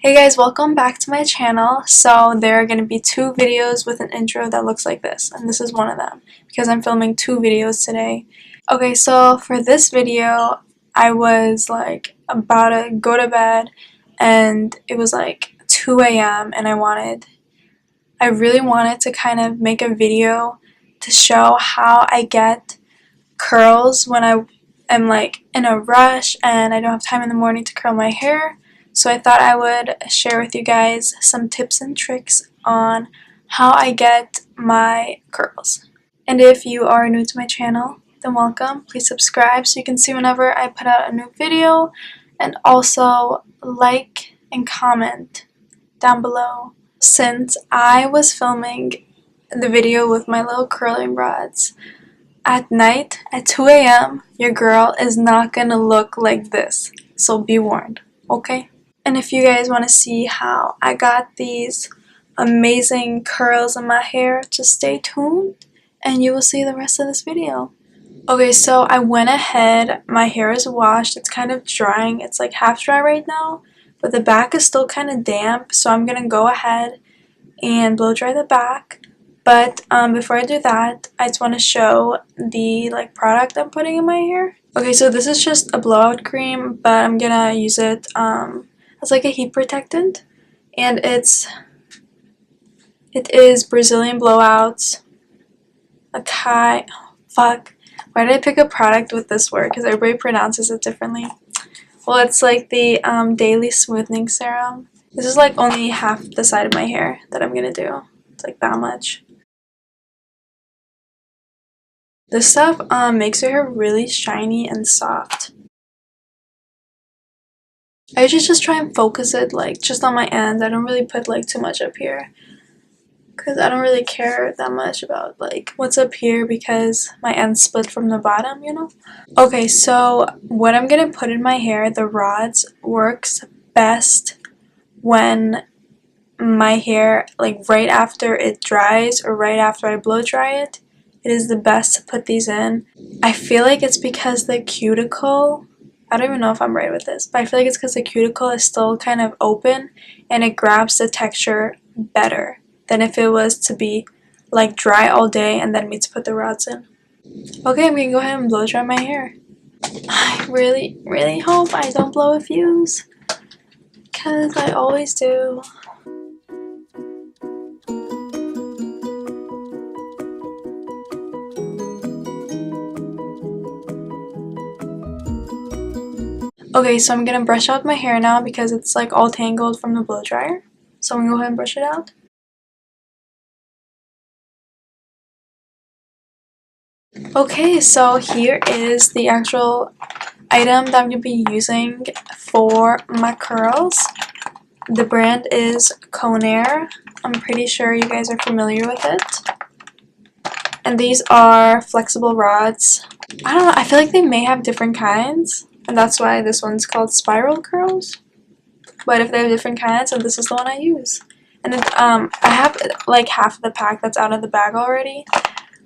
Hey guys, welcome back to my channel. So there are going to be two videos with an intro that looks like this, and this is one of them because I'm filming two videos today. Okay, so for this video, I was like about to go to bed and it was like 2 a.m. and I really wanted to kind of make a video to show how I get curls when I am like in a rush and I don't have time in the morning to curl my hair. So I thought I would share with you guys some tips and tricks on how I get my curls. And if you are new to my channel, then welcome. Please subscribe so you can see whenever I put out a new video, and also like and comment down below. Since I was filming the video with my little curling rods at night at 2 a.m., your girl is not gonna look like this. So be warned, okay? And if you guys want to see how I got these amazing curls in my hair, just stay tuned and you will see the rest of this video. Okay, so I went ahead, my hair is washed, it's kind of drying, it's like half dry right now, but the back is still kind of damp, so I'm gonna go ahead and blow dry the back. But before I do that, I just want to show the product I'm putting in my hair. Okay, so this is just a blowout cream, but I'm gonna use it as like a heat protectant, and it is Brazilian Blowouts Acai. Fuck, why did I pick a product with this word? Because everybody pronounces it differently. Well, it's like the daily smoothing serum. This is like only half the side of my hair that I'm gonna do. It's like that much. This stuff makes your hair really shiny and soft. I usually just try and focus it like just on my ends. I don't really put like too much up here because I don't really care that much about like what's up here because my ends split from the bottom, you know? Okay, so what I'm gonna put in my hair, the rods, works best when my hair, like right after it dries or right after I blow dry it. It is the best to put these in. I feel like it's because the cuticle, I don't even know if I'm right with this, but I feel like it's because the cuticle is still kind of open and it grabs the texture better than if it was to be like dry all day and then me to put the rods in. Okay, I'm gonna go ahead and blow dry my hair. I really, really hope I don't blow a fuse because I always do. Okay, so I'm gonna brush out my hair now because it's like all tangled from the blow dryer. So I'm gonna go ahead and brush it out. Okay, so here is the actual item that I'm gonna be using for my curls. The brand is Conair. I'm pretty sure you guys are familiar with it. And these are flexible rods. I don't know, I feel like they may have different kinds, and that's why this one's called spiral curls. But if they have different kinds, then this is the one I use. And it, I have like half of the pack that's out of the bag already,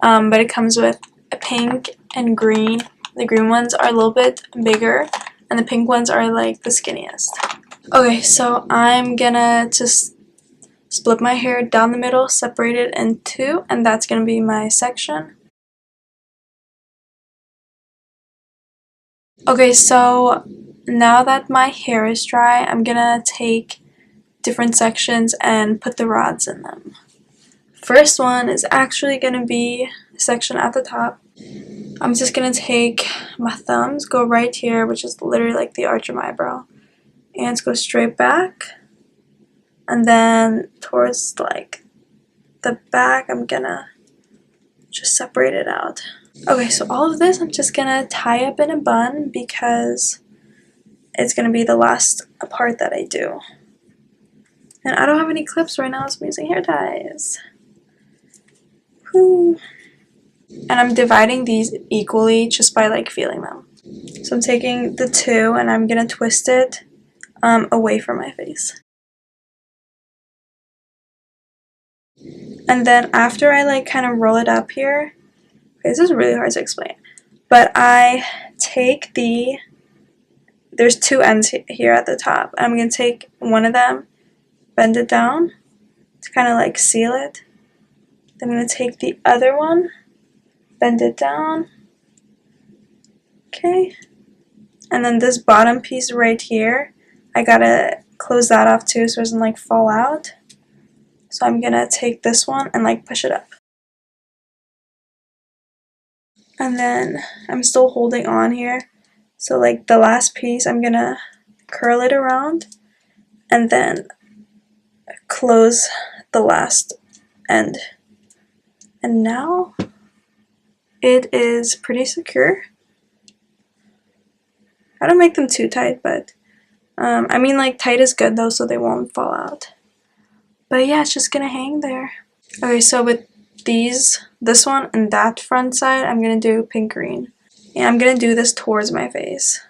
but it comes with a pink and green. The green ones are a little bit bigger, and the pink ones are like the skinniest. Okay, so I'm gonna just split my hair down the middle, separate it in two, and that's gonna be my section. Okay, so now that my hair is dry, I'm gonna take different sections and put the rods in them. First one is actually gonna be the section at the top. I'm just gonna take my thumbs, go right here, which is literally like the arch of my eyebrow, and go straight back, and then towards like the back I'm gonna just separate it out. Okay, so all of this I'm just gonna tie up in a bun because it's gonna be the last part that I do. And I don't have any clips right now, so I'm using hair ties. Whew. And I'm dividing these equally just by like feeling them. So I'm taking the two and I'm gonna twist it away from my face. And then after I like kind of roll it up here, okay, this is really hard to explain, but I take the there's two ends here at the top. I'm going to take one of them, bend it down to kind of like seal it. Then I'm going to take the other one, bend it down. Okay. And then this bottom piece right here, I gotta close that off too so it doesn't like fall out. So I'm gonna take this one and like push it up. And then I'm still holding on here. So like the last piece, I'm gonna curl it around and then close the last end. And now it is pretty secure. I don't make them too tight, but I mean like tight is good though so they won't fall out. But yeah, it's just gonna hang there. Okay, so with this one and that front side, I'm gonna do pink green. And I'm gonna do this towards my face.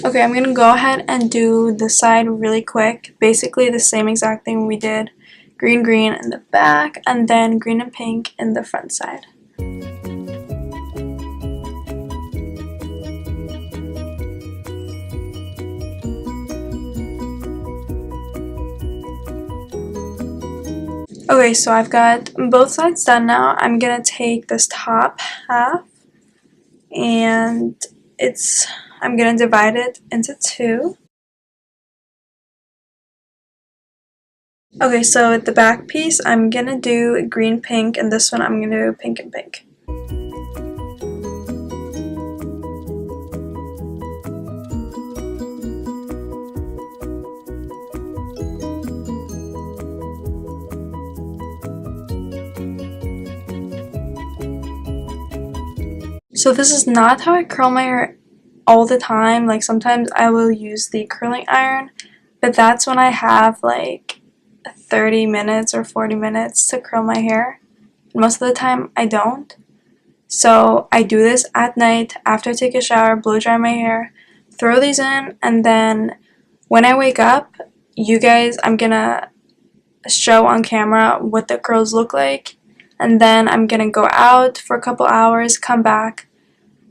Okay, I'm gonna go ahead and do the side really quick. Basically the same exact thing we did. Green, green in the back, and then green and pink in the front side. Okay, so I've got both sides done now. I'm gonna take this top half and I'm gonna divide it into two. Okay, so with the back piece, I'm gonna do green, pink, and this one I'm gonna do pink and pink. So this is not how I curl my hair all the time. Like sometimes I will use the curling iron, but that's when I have like 30 minutes or 40 minutes to curl my hair. Most of the time I don't. So I do this at night after I take a shower, blow dry my hair, throw these in, and then when I wake up, you guys, I'm gonna show on camera what the curls look like, and then I'm gonna go out for a couple hours, come back,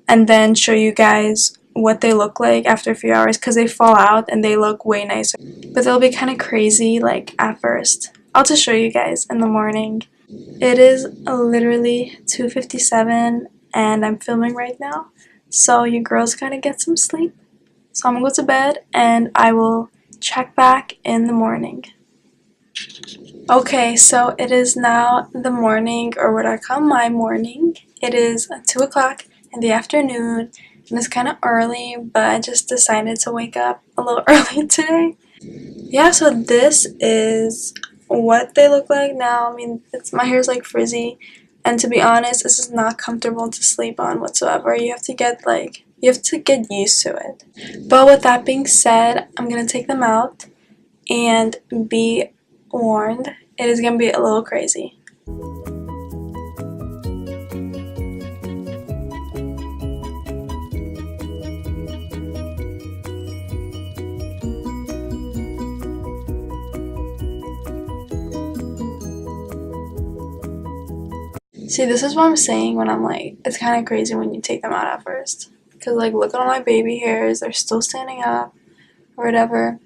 and then show you guys what they look like after a few hours because they fall out and they look way nicer. But they'll be kind of crazy like at first. I'll just show you guys in the morning. It is literally 2:57 and I'm filming right now. So you girls gotta get some sleep. So I'm gonna go to bed and I will check back in the morning. Okay, so it is now the morning, or what I call my morning. It is 2 o'clock in the afternoon and it's kind of early, but I just decided to wake up a little early today. Yeah, so this is what they look like now. I mean, my hair's like frizzy, and to be honest, this is not comfortable to sleep on whatsoever. You have to get used to it. But with that being said, I'm gonna take them out and be warned, it is gonna be a little crazy. See, this is what I'm saying when I'm like, it's kind of crazy when you take them out at first. Because, like, look at all my baby hairs. They're still standing up or whatever.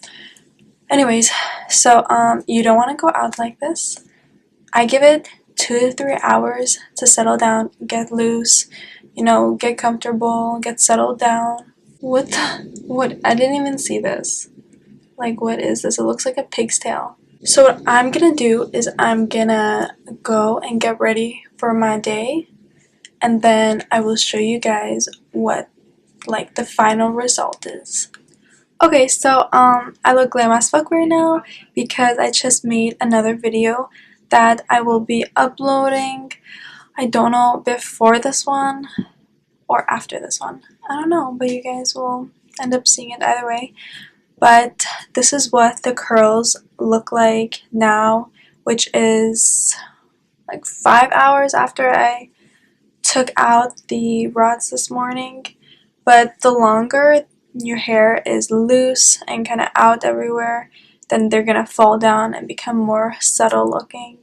Anyways, so, you don't want to go out like this. I give it 2 to 3 hours to settle down, get loose, you know, get comfortable, get settled down. What? I didn't even see this. Like, what is this? It looks like a pig's tail. So what I'm gonna do is I'm gonna go and get ready for my day, and then I will show you guys what like the final result is. Okay, so I look glam as fuck right now because I just made another video that I will be uploading. I don't know before this one or after this one. I don't know, but you guys will end up seeing it either way. But this is what the curls look like now, which is like 5 hours after I took out the rods this morning. But the longer your hair is loose and kind of out everywhere, then they're gonna fall down and become more subtle looking.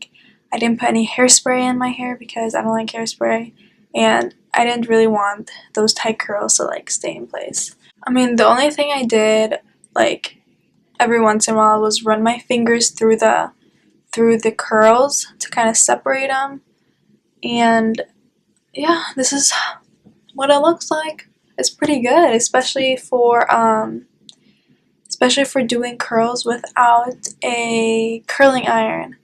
I didn't put any hairspray in my hair because I don't like hairspray, and I didn't really want those tight curls to like stay in place. I mean, the only thing I did like every once in a while was run my fingers through the curls to kind of separate them, and yeah, this is what it looks like. It's pretty good, especially for doing curls without a curling iron.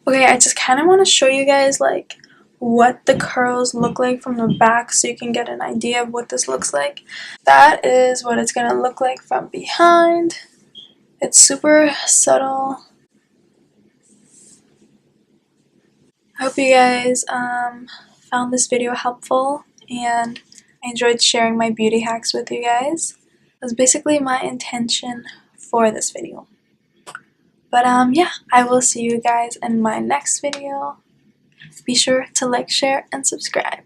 Okay, I just kind of want to show you guys like what the curls look like from the back so you can get an idea of what this looks like. That is what it's gonna look like from behind. It's super subtle. I hope you guys found this video helpful, and I enjoyed sharing my beauty hacks with you guys. It was basically my intention for this video. But yeah, I will see you guys in my next video. Be sure to like, share, and subscribe.